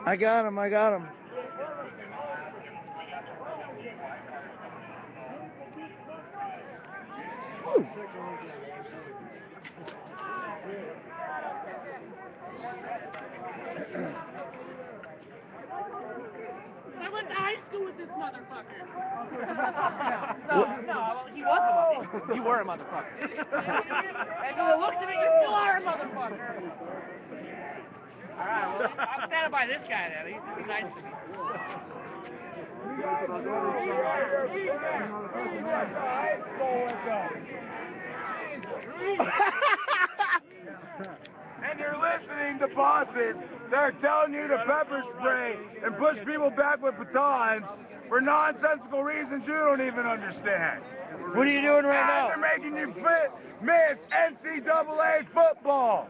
I got him. I went to high school with this motherfucker. No, he was a motherfucker. You were a motherfucker. And so the looks of it, you still are a motherfucker. All right, well, I'm standing by this guy then. He's nice to me. And you're listening to bosses. They're telling you to pepper spray and push people back with batons for nonsensical reasons you don't even understand. What are you doing right now? They're making you miss NCAA football.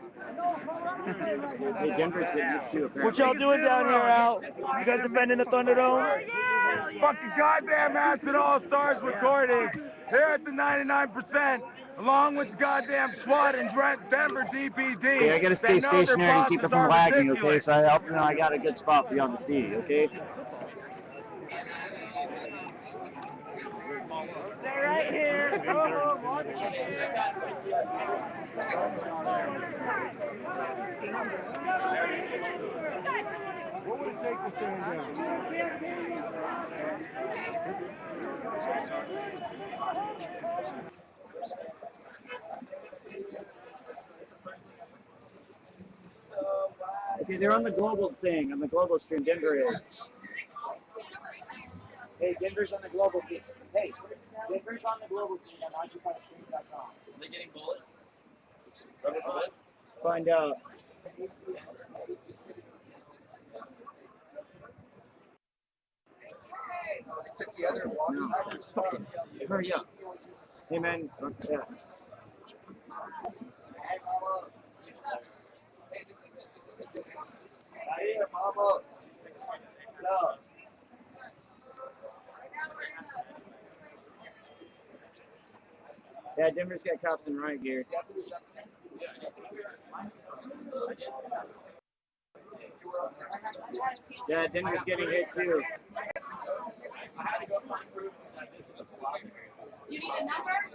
Hey, Denver's getting hit too, apparently. What y'all doing down here, Al? You guys defending the Thunderdome? Fucking goddamn Acid All-Stars recording here at the 99%, along with the goddamn SWAT and Denver DPD. Okay, I gotta stay stationary and keep it from lagging, okay? So I hope you know I got a good spot for you on the sea, okay? Stay right here. What would it take to stand down? Okay, they're on the global thing, on the global stream. Denver is. Hey, Denver's on the global thing. Hey, Denver's on the global thing on OccupyStream.com. Are they getting bullets? Rubber bullets? Find out. Took the other walkie. No. Hurry up. Hey, man. Yeah. Hey, this isn't good. Ahí, vamos. So. Yeah, Denver's got cops in riot gear. Yeah, Denver's getting hit too. You need a number?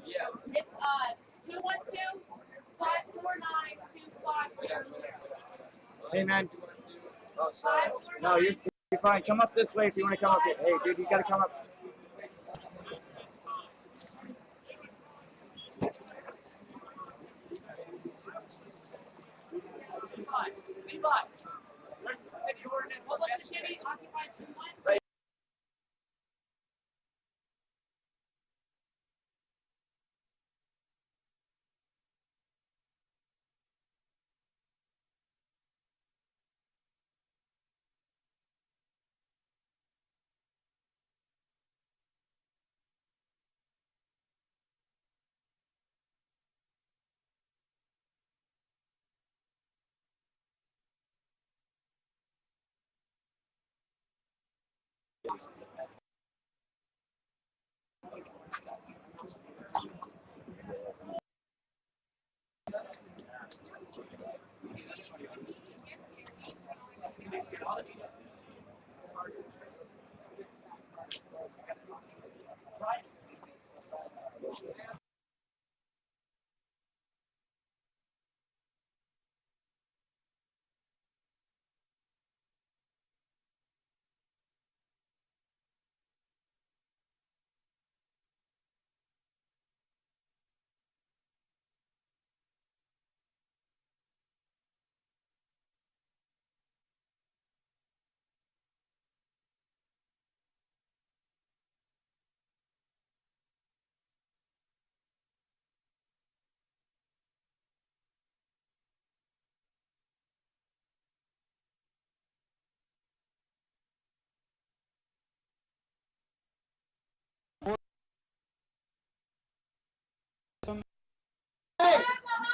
Yeah. It's 212-549-2500. Hey, man. No, you're fine. Come up this way if you want to come up here. Hey, dude, you got to come up. Where's the city ordinance? What was the city occupied 2-1? Hey,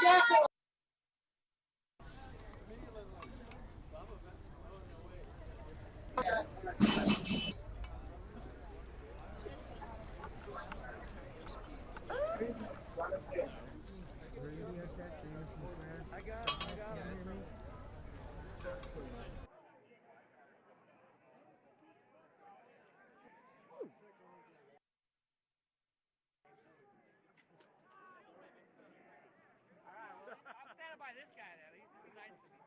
Jack! I'm standing by this guy now. He's nice to me.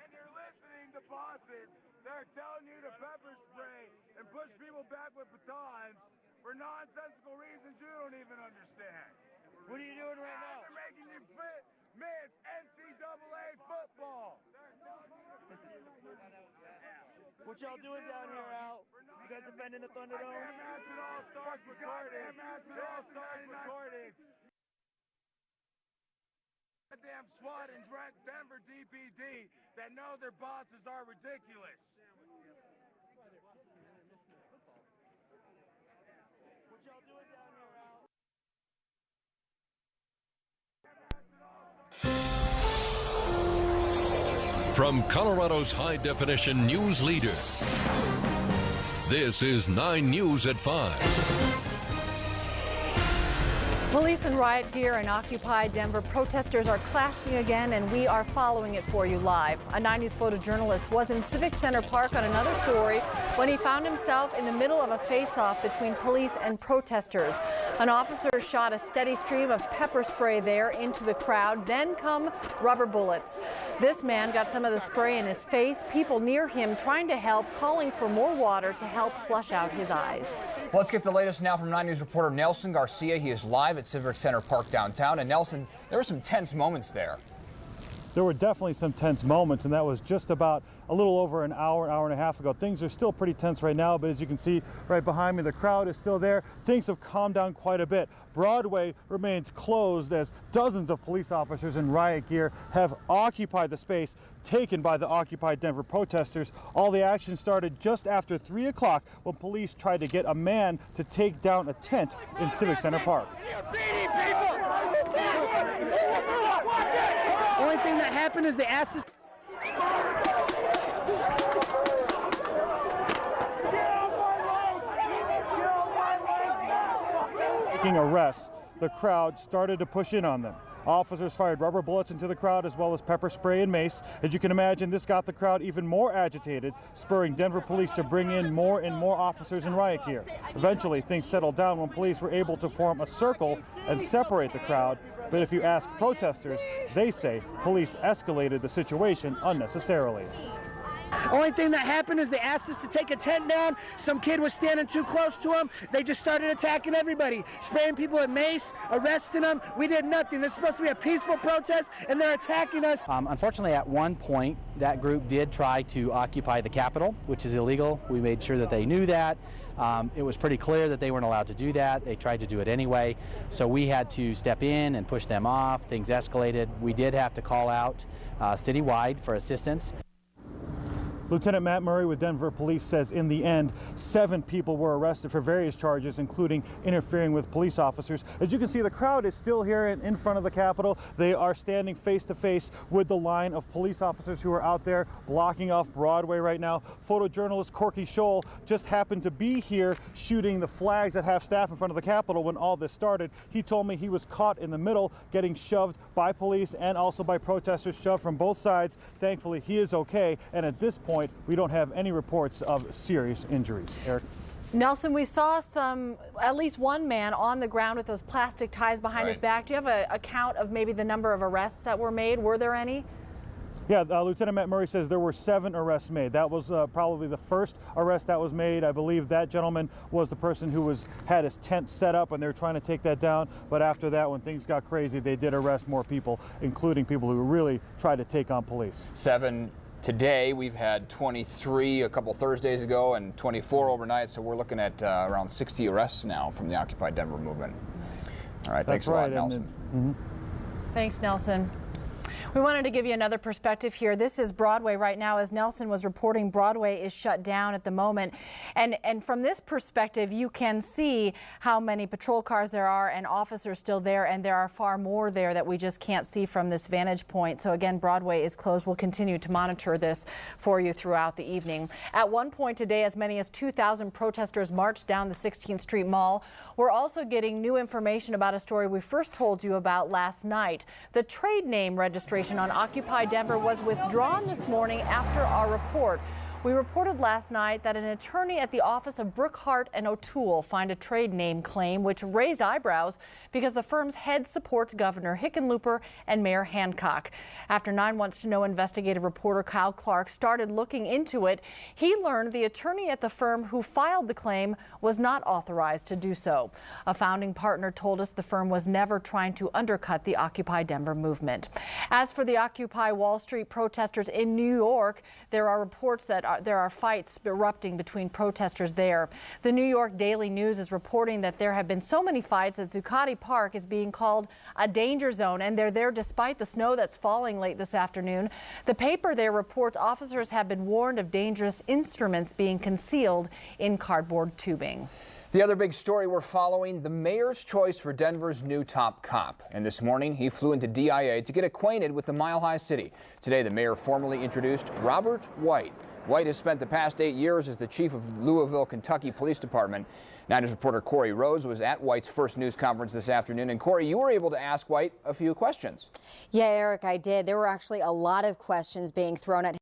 And you're listening to bosses. They're telling you to pepper spray and push people back with batons for nonsensical reasons you don't even understand. What are you doing right now? They're making you miss NCAA football. What y'all doing down here, Al? You guys defending the Thunderdome? Match it all starts recording. Match it all starts recording. Goddamn SWAT and Denver DPD that know their bosses are ridiculous. What y'all doing down here, Al? From Colorado's high-definition news leader, this is 9 News at 5. Police in riot gear and Occupy Denver protesters are clashing again, and we are following it for you live. A 9 News photojournalist was in Civic Center Park on another story when he found himself in the middle of a face-off between police and protesters. An officer shot a steady stream of pepper spray there into the crowd, then come rubber bullets. This man got some of the spray in his face, people near him trying to help, calling for more water to help flush out his eyes. Let's get the latest now from 9 News reporter Nelson Garcia. He is live at Civic Center Park downtown. And Nelson, there were some tense moments there. There were definitely some tense moments, and that was just about a little over an hour and a half ago. Things are still pretty tense right now, but as you can see right behind me, the crowd is still there. Things have calmed down quite a bit. Broadway remains closed as dozens of police officers in riot gear have occupied the space taken by the Occupy Denver protesters. All the action started just after 3 o'clock when police tried to get a man to take down a tent in Civic Center Park. Only thing that happened is they asked us. Making arrests, the crowd started to push in on them. Officers fired rubber bullets into the crowd as well as pepper spray and mace. As you can imagine, this got the crowd even more agitated, spurring Denver police to bring in more and more officers in riot gear. Eventually, things settled down when police were able to form a circle and separate the crowd. But if you ask protesters, they say police escalated the situation unnecessarily. Only thing that happened is they asked us to take a tent down. Some kid was standing too close to them. They just started attacking everybody, spraying people with mace, arresting them. We did nothing. This is supposed to be a peaceful protest, and they're attacking us. Unfortunately, at one point, that group did try to occupy the Capitol, which is illegal. We made sure that they knew that. It was pretty clear that they weren't allowed to do that. They tried to do it anyway. So we had to step in and push them off. Things escalated. We did have to call out citywide for assistance. Lieutenant Matt Murray with Denver Police says in the end, 7 people were arrested for various charges, including interfering with police officers. As you can see, the crowd is still here in front of the Capitol. They are standing face to face with the line of police officers who are out there blocking off Broadway right now. Photojournalist Corky Scholl just happened to be here shooting the flags at half-staff in front of the Capitol when all this started. He told me he was caught in the middle, getting shoved by police and also by protesters, shoved from both sides. Thankfully, he is okay, and at this point, we don't have any reports of serious injuries. Eric? Nelson, we saw at least one man on the ground with those plastic ties behind his back. Do you have a count of maybe the number of arrests that were made? Were there any? Yeah, Lieutenant Matt Murray says there were 7 arrests made. That was probably the first arrest that was made. I believe that gentleman was the person who had his tent set up and they were trying to take that down. But after that, when things got crazy, they did arrest more people, including people who really tried to take on police. 7 today. We've had 23 a couple Thursdays ago and 24 overnight. So we're looking at around 60 arrests now from the Occupy Denver movement. All right, thanks a lot, Nelson. Thanks, Nelson. We wanted to give you another perspective here. This is Broadway right now. As Nelson was reporting, Broadway is shut down at the moment. And from this perspective, you can see how many patrol cars there are and officers still there. And there are far more there that we just can't see from this vantage point. So again, Broadway is closed. We'll continue to monitor this for you throughout the evening. At one point today, as many as 2,000 protesters marched down the 16th Street Mall. We're also getting new information about a story we first told you about last night. The trade name registration on Occupy Denver was withdrawn this morning after our report. We reported last night that an attorney at the office of Brookhart and O'Toole filed a trade name claim, which raised eyebrows because the firm's head supports Governor Hickenlooper and Mayor Hancock. After 9 Wants to Know investigative reporter Kyle Clark started looking into it, he learned the attorney at the firm who filed the claim was not authorized to do so. A founding partner told us the firm was never trying to undercut the Occupy Denver movement. As for the Occupy Wall Street protesters in New York, there are reports that there are fights erupting between protesters there. The New York Daily News is reporting that there have been so many fights that Zuccotti Park is being called a danger zone, and they're there despite the snow that's falling late this afternoon. The paper there reports officers have been warned of dangerous instruments being concealed in cardboard tubing. The other big story we're following, the mayor's choice for Denver's new top cop. And this morning, he flew into DIA to get acquainted with the Mile High City. Today, the mayor formally introduced Robert White. White has spent the past 8 years as the chief of Louisville, Kentucky Police Department. 9 News reporter Corey Rose was at White's first news conference this afternoon. And Corey, you were able to ask White a few questions. Yeah, Eric, I did. There were actually a lot of questions being thrown at him.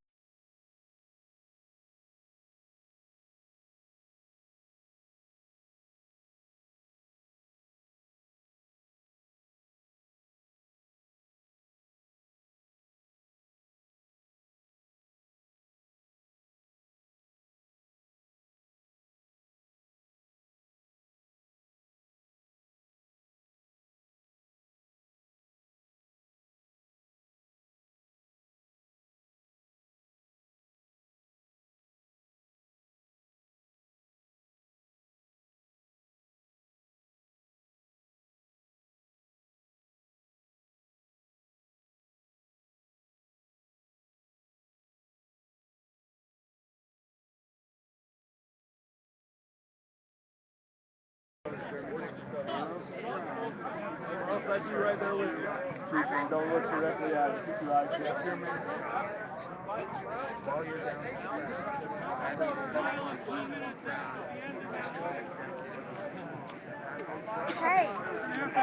I'll let you right there with you. Don't look directly at it. Keep your eyes shut. Hey,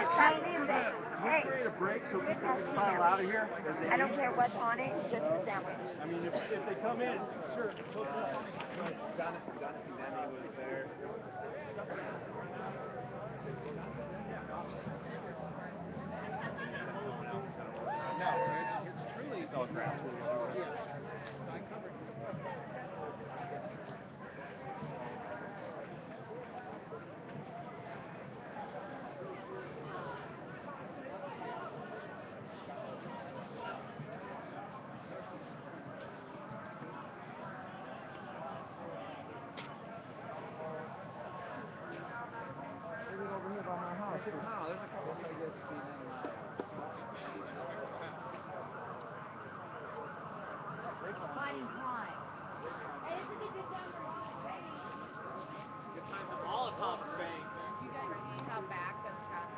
how do you think? Hey, Create a break so we can file out of here. I don't care what's on it, just the sandwich. I mean, if they come in, sure. Jonathan Demi was there. No, it's truly all grassroots. Yeah. I covered. No, there's a couple of I guess Finding time. Hey, this is a good time for Good time to Molotov bang. you guys see how back the traffic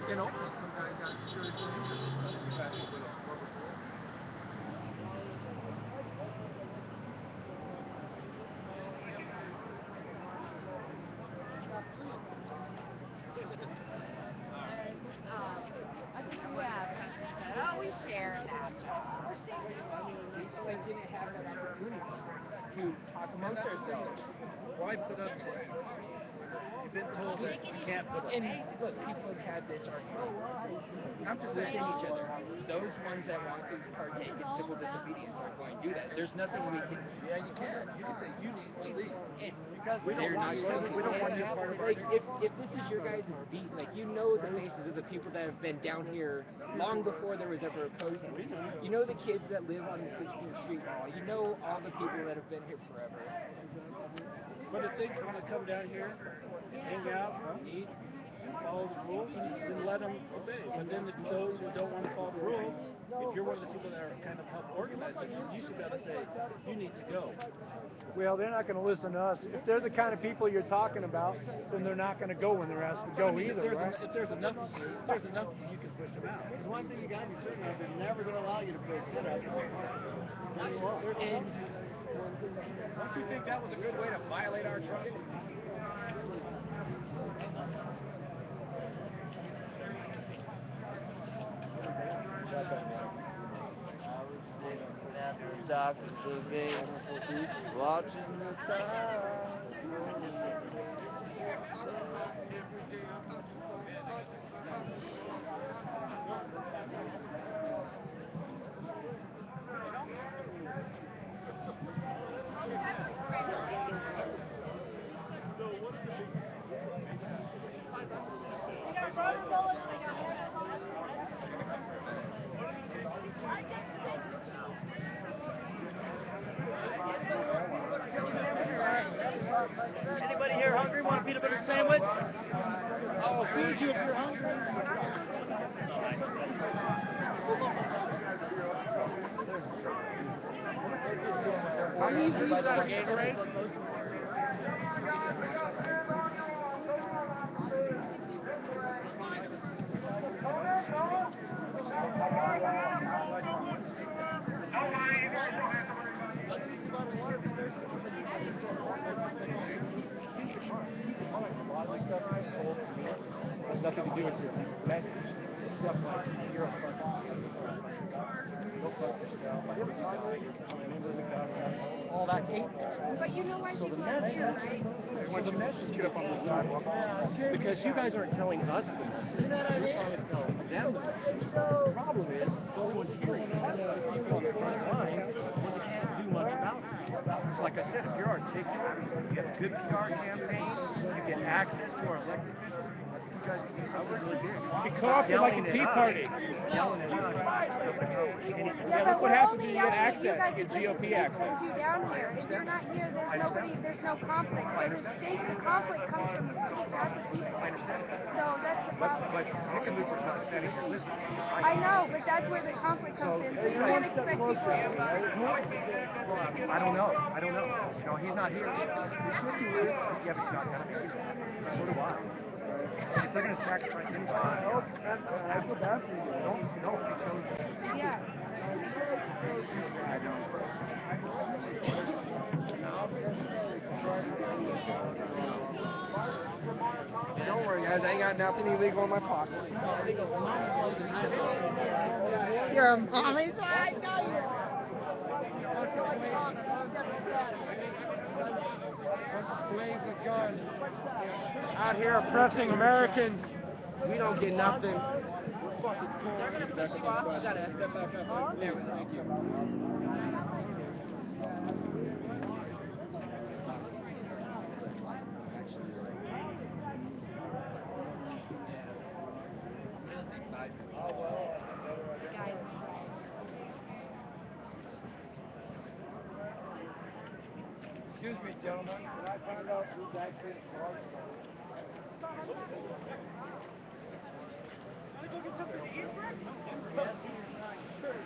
you know, some guy got seriously injured. I think we share that. They didn't have that opportunity. to talk amongst ourselves. Why put up trash? You've been told that you can't put up. And look, people have had this argument. Not just within each other. Those ones that want to partake in civil disobedience are going to do that. There's nothing we can. Yeah, you can. You can say you need to leave. Because we don't want you part of like, if this is your guys' beat, like, you know the faces of the people that have been down here long before there was ever a protest. You know the kids that live on the 16th Street Mall. You know all the people that have been here forever. But if they want to come down here, hang out, eat, follow the rules, then let them obey. But then those who don't want to follow the rules, if you're one of the people that are kind of help organize it, you should be able to say, you need to go. Well, they're not going to listen to us. If they're the kind of people you're talking about, then they're not going to go when they're asked to go either, right? If there's enough of you, you can push them out. Because one thing you got to be certain of, they're never going to allow you to put a tent out there. And don't you think that was a good way to violate our trust? Watching the tide. Anybody here hungry? Want a peanut butter sandwich? I'll feed you if you're hungry. How many of these are Gatorade? Has nothing to do with your message. It's stuff like you're a fuck off. Go fuck yourself. You're coming into the government. All that hate. But you know why people are here, right? When the message get up on the sidewalk, because you guys aren't telling us the message. You're trying to tell them the message. The problem is, no one's hearing it. The people on the front line, well, they can't do much about it. So like I said, if you're articulate, you have a good PR campaign, you get access to our elected officials, you guys can do something really big. Be co-opted like a Tea Party. Yelling at us. Yeah, look what happens when you get access. You get GOP access. Send you down here. If you're not here, there's no conflict. So the state, the conflict comes from the state, not the people. I understand. So that's the problem. But Hickenlooper's not standing here listening. I know, but that's where the conflict comes in. So you can't expect people to... I don't know. You know, he's not here. Yeah, but he's not going to be here. So do I. If they're going to sacrifice anybody, I feel bad for you. No, he chose to. Yeah. Don't worry, guys. I ain't got nothing illegal in my pocket. You're a mommy. I know you. Out here oppressing Americans, we don't get nothing. We're fucking cool. They're gonna piss you off. You gotta step back up. There, thank you. Excuse me, gentlemen. Can I find out who's actually in charge? Go get something to eat, Rick? Sure.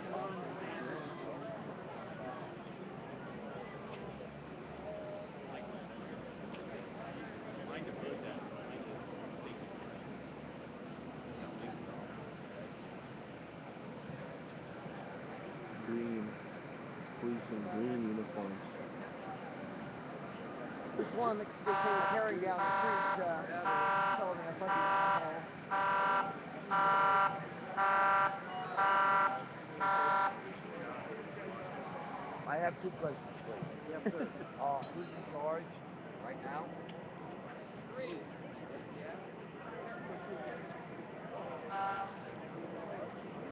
Green, police in green uniforms. This one that they came carrying down the street, telling me a fucking I have two questions, please. Yes, sir. Who's in charge right now? Three.